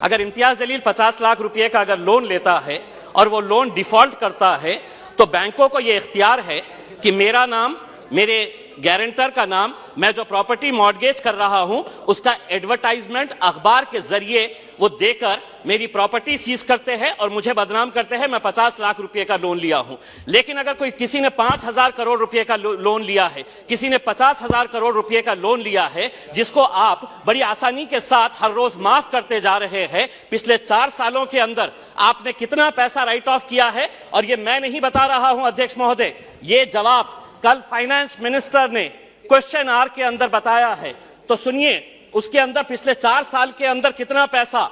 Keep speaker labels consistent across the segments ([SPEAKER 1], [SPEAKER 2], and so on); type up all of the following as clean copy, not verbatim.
[SPEAKER 1] अगर इम्तियाज जलील 50 लाख रुपए का अगर लोन लेता है और वो लोन डिफॉल्ट करता है तो बैंकों को ये इख्तियार है कि मेरा नाम, मेरे गारंटर का नाम, मैं जो प्रॉपर्टी मॉर्गेज कर रहा हूं उसका एडवर्टाइजमेंट अखबार के जरिए वो देकर मेरी प्रॉपर्टी सीज करते हैं और मुझे बदनाम करते हैं मैं 50 लाख रुपए का लोन लिया हूं। लेकिन अगर कोई किसी ने 5,000 करोड़ रुपए का लोन लिया है, किसी ने 50,000 करोड़ रुपए का लोन लिया है, जिसको आप बड़ी आसानी के साथ हर रोज माफ करते जा रहे हैं, पिछले 4 सालों के अंदर आपने कितना पैसा राइट ऑफ किया है? और ये मैं नहीं बता रहा हूं अध्यक्ष महोदय, ये जवाब कल फाइनेंस मिनिस्टर ने क्वेश्चन आवर के अंदर बताया है। तो सुनिए, उसके अंदर पिछले 4 साल के अंदर कितना पैसा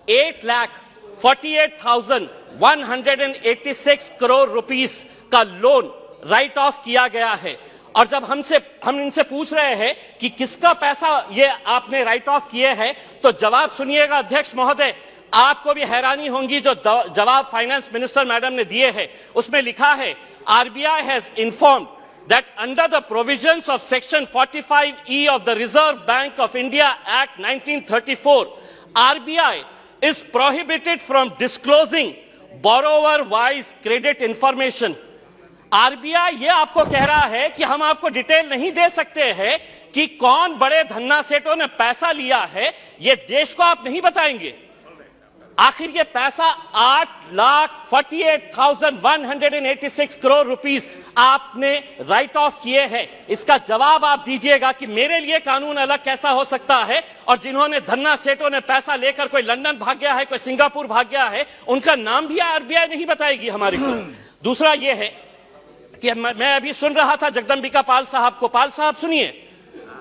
[SPEAKER 1] 8,48,186 करोड़ रुपीस का लोन राइट ऑफ किया गया है। और जब हम इनसे पूछ रहे हैं कि किसका पैसा ये आपने राइट ऑफ किए हैं, तो जवाब सुनिएगा अध्यक्ष महोदय, आपको भी हैरानी होगी जो जवाब फाइनेंस मिनिस्टर मैडम ने दिए हैं। उसमें लिखा है, RBI has informed that under the provisions of section 45E of the Reserve Bank of India Act 1934, RBI is prohibited from disclosing borrower-wise credit information. RBI ये आपको कह रहा है कि हम आपको डिटेल नहीं दे सकते हैं कि कौन बड़े धन्ना सेठों ने पैसा लिया है, ये देश को आप नहीं बताएंगे। आखिर ये पैसा 8,48,186 करोड़ रुपीस आपने राइट ऑफ किए हैं। इसका जवाब आप दीजिएगा कि मेरे लिए कानून अलग कैसा हो सकता है, और जिन्होंने धन्ना सेठों ने पैसा लेकर कोई लंदन भाग गया है, कोई सिंगापुर भाग गया है, उनका नाम भी RBI नहीं बताएगी हमारे को। दूसरा ये है कि मैं अभी सुन रहा था जगदम्बिका पाल साहब को। पाल साहब सुनिए,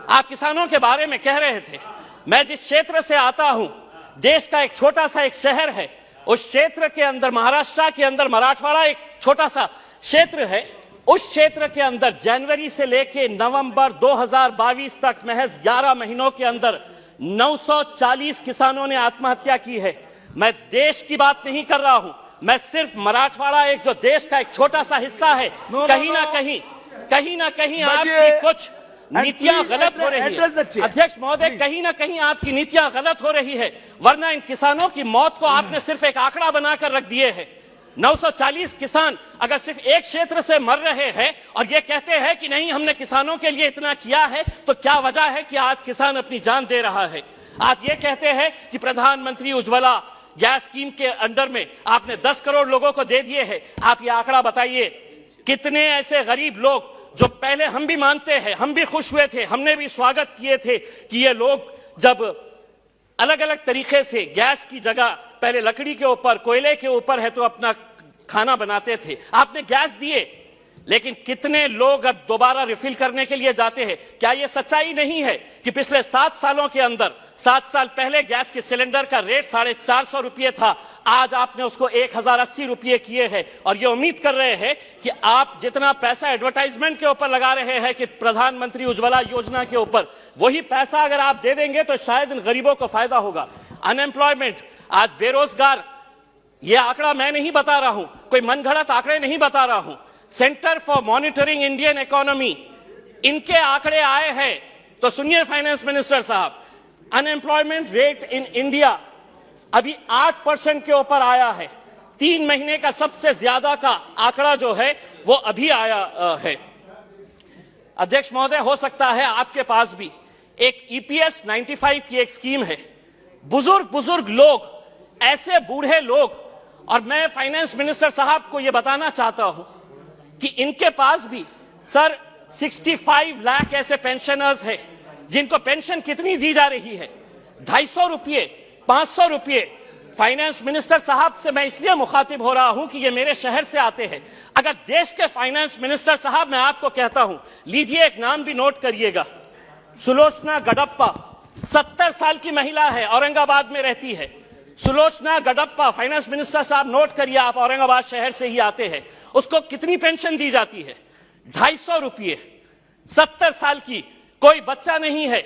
[SPEAKER 1] आप किसानों के बारे में कह रहे थे। मैं जिस क्षेत्र से आता हूं, देश का एक छोटा सा एक शहर है, उस क्षेत्र के अंदर, महाराष्ट्र के अंदर मराठवाड़ा एक छोटा सा क्षेत्र है, उस क्षेत्र के अंदर जनवरी से लेकर नवंबर 2022 तक महज 11 महीनों के अंदर 940 किसानों ने आत्महत्या की है। मैं देश की बात नहीं कर रहा हूं, मैं सिर्फ मराठवाड़ा एक जो देश का एक छोटा सा हिस्सा है, कहीं ना कहीं आपकी कुछ नीतियां गलत हो रही है अध्यक्ष महोदय, कहीं ना कहीं आपकी नीतियां गलत हो रही है। वरना इन किसानों की मौत को आपने सिर्फ एक आंकड़ा बनाकर रख दिए है। 940 किसान अगर सिर्फ एक क्षेत्र से मर रहे हैं और ये कहते हैं कि नहीं हमने किसानों के लिए इतना किया है, तो क्या वजह है कि आज किसान अपनी जान दे रहा है? आप ये कहते हैं कि प्रधानमंत्री उज्ज्वला गैस स्कीम के अंडर में आपने 10 करोड़ लोगों को दे दिए हैं। आप ये आंकड़ा बताइए, कितने ऐसे गरीब लोग जो पहले हम भी मानते हैं, हम भी खुश हुए थे, हमने भी स्वागत किए थे कि ये लोग जब अलग अलग तरीके से गैस की जगह पहले लकड़ी के ऊपर, कोयले के ऊपर है तो अपना खाना बनाते थे, आपने गैस दिए, लेकिन कितने लोग अब दोबारा रिफिल करने के लिए जाते हैं? क्या यह सच्चाई नहीं है कि पिछले 7 सालों के अंदर, 7 साल पहले गैस के सिलेंडर का रेट 450 रुपये था, आज आपने उसको 1,080 रुपये किए हैं, और ये उम्मीद कर रहे हैं कि आप जितना पैसा एडवर्टाइजमेंट के ऊपर लगा रहे हैं कि प्रधानमंत्री उज्ज्वला योजना के ऊपर, वही पैसा अगर आप दे देंगे तो शायद इन गरीबों को फायदा होगा। अनएम्प्लॉयमेंट, आज बेरोजगार, ये आंकड़ा मैं नहीं बता रहा हूं, कोई मनगढ़ंत आंकड़े नहीं बता रहा हूं, centre for monitoring Indian economy इनके आंकड़े आए हैं। तो सुनिए फाइनेंस मिनिस्टर साहब, अनएम्प्लॉयमेंट रेट इन इंडिया अभी 8% के ऊपर आया है। 3 महीने का सबसे ज्यादा का आंकड़ा जो है वो अभी आया है। अध्यक्ष महोदय, हो सकता है आपके पास भी एक EPS 95 की एक स्कीम है। बुजुर्ग लोग, ऐसे बूढ़े लोग, और मैं फाइनेंस मिनिस्टर साहब को यह बताना चाहता हूं कि इनके पास भी सर 65 लाख ऐसे पेंशनर्स हैं जिनको पेंशन कितनी दी जा रही है? 250 रुपये, 500 रुपये। फाइनेंस मिनिस्टर साहब से मैं इसलिए मुखातिब हो रहा हूं कि ये मेरे शहर से आते हैं। अगर देश के फाइनेंस मिनिस्टर साहब, मैं आपको कहता हूं, लीजिए एक नाम भी नोट करिएगा, सुलोचना गडप्पा, 70 साल की महिला है, औरंगाबाद में रहती है। सुलोचना गडप्पा, फाइनेंस मिनिस्टर साहब नोट करिए, आप औरंगाबाद शहर से ही आते हैं। उसको कितनी पेंशन दी जाती है? 250 रुपये। 70 साल की, कोई बच्चा नहीं है,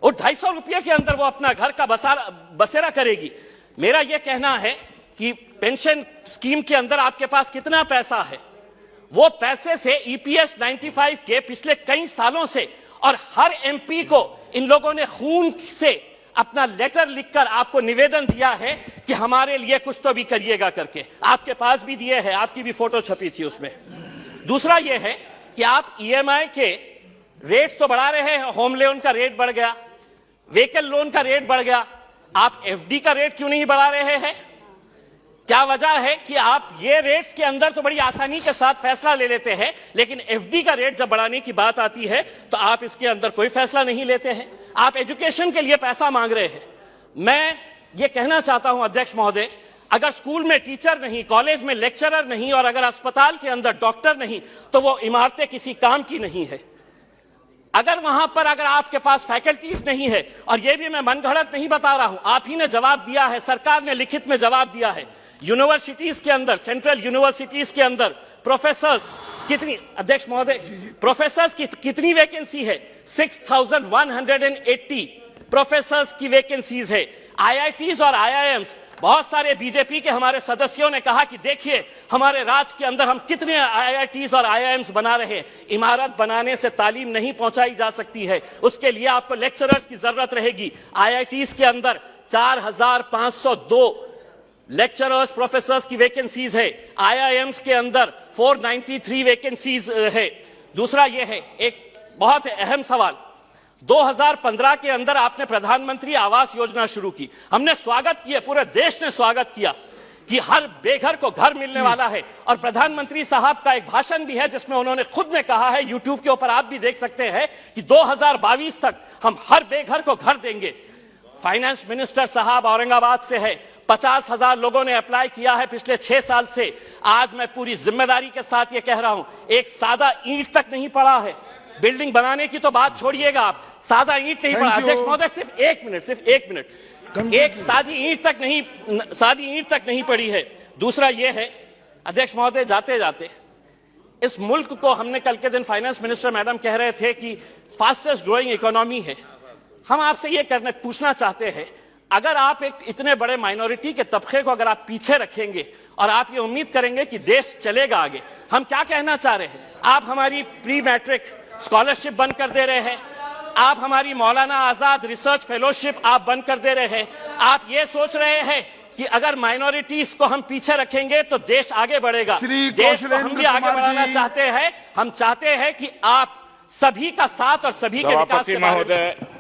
[SPEAKER 1] और 250 रुपये के अंदर वो अपना घर का बसेरा करेगी। मेरा यह कहना है कि पेंशन स्कीम के अंदर आपके पास कितना पैसा है, वो पैसे से EPS 95 के पिछले कई सालों से, और हर MP को इन लोगों ने खून से अपना लेटर लिखकर आपको निवेदन दिया है कि हमारे लिए कुछ तो भी करिएगा करके। आपके पास भी दिए हैं, आपकी भी फोटो छपी थी उसमें। दूसरा यह है कि आप ईएमआई के रेट तो बढ़ा रहे हैं, होम लोन का रेट बढ़ गया, व्हीकल लोन का रेट बढ़ गया, आप एफडी का रेट क्यों नहीं बढ़ा रहे हैं? क्या वजह है कि आप ये रेट्स के अंदर तो बड़ी आसानी के साथ फैसला ले लेते हैं, लेकिन एफडी का रेट जब बढ़ाने की बात आती है तो आप इसके अंदर कोई फैसला नहीं लेते हैं। आप एजुकेशन के लिए पैसा मांग रहे हैं। मैं ये कहना चाहता हूं अध्यक्ष महोदय, अगर स्कूल में टीचर नहीं, कॉलेज में लेक्चरर नहीं और अगर अस्पताल के अंदर डॉक्टर नहीं तो वो इमारतें किसी काम की नहीं है। अगर वहां पर अगर आपके पास फैकल्टीज नहीं है, और ये भी मैं मनगढ़ंत नहीं बता रहा हूं, आप ही ने जवाब दिया है, सरकार ने लिखित में जवाब दिया है, यूनिवर्सिटीज के अंदर, सेंट्रल यूनिवर्सिटीज के अंदर प्रोफेसर्स कितनी, अध्यक्ष महोदय, प्रोफेसर्स की कितनी वैकेंसी है? 6180 प्रोफेसर्स की वैकेंसीज है। आईआईटीज और आईआईएम्स, बहुत सारे बीजेपी के हमारे सदस्यों ने कहा कि देखिए हमारे राज्य के अंदर हम कितने आईआईटीज और आईआईएम्स बना रहे हैं। इमारत बनाने से तालीम नहीं पहुंचाई जा सकती है, उसके लिए आपको लेक्चरर्स की जरूरत रहेगी। आईआईटीज के अंदर 4502 लेक्चरर्स प्रोफेसर्स की वैकेंसीज है, आईआईएम्स के अंदर 493 वैकेंसीज है। दूसरा यह है, एक बहुत अहम सवाल, 2015 के अंदर आपने प्रधानमंत्री आवास योजना शुरू की, हमने स्वागत किया, पूरे देश ने स्वागत किया कि हर बेघर को घर मिलने वाला है। और प्रधानमंत्री साहब का एक भाषण भी है जिसमें उन्होंने खुद ने कहा है, यूट्यूब के ऊपर आप भी देख सकते हैं, कि 2022 तक हम हर बेघर को घर देंगे। फाइनेंस मिनिस्टर साहब औरंगाबाद से है, 50,000 लोगों ने अप्लाई किया है पिछले 6 साल से। आज मैं पूरी जिम्मेदारी के साथ ये कह रहा हूं, एक सादा ईंट तक नहीं पड़ा है। बिल्डिंग बनाने की तो बात छोड़िएगा आप, सादा ईंट नहीं पड़ा। अध्यक्ष महोदय सिर्फ एक मिनट, एक सादी ईंट तक नहीं पड़ी है। दूसरा ये है अध्यक्ष महोदय, जाते जाते इस मुल्क को, हमने कल के दिन फाइनेंस मिनिस्टर मैडम कह रहे थे कि फास्टेस्ट ग्रोइंग इकोनॉमी है। हम आपसे ये पूछना चाहते हैं, अगर आप एक इतने बड़े माइनॉरिटी के तबके को अगर आप पीछे रखेंगे और आप ये उम्मीद करेंगे कि देश चलेगा आगे, हम क्या कहना चाह रहे हैं? आप हमारी प्री मैट्रिक स्कॉलरशिप बंद कर दे रहे हैं, आप हमारी मौलाना आजाद रिसर्च फेलोशिप आप बंद कर दे रहे हैं। आप ये सोच रहे हैं कि अगर माइनॉरिटीज को हम पीछे रखेंगे तो देश आगे बढ़ेगा। देश को हम भी आगे बढ़ाना चाहते हैं। हम चाहते हैं कि आप सभी का साथ और सभी के विकास के बारे में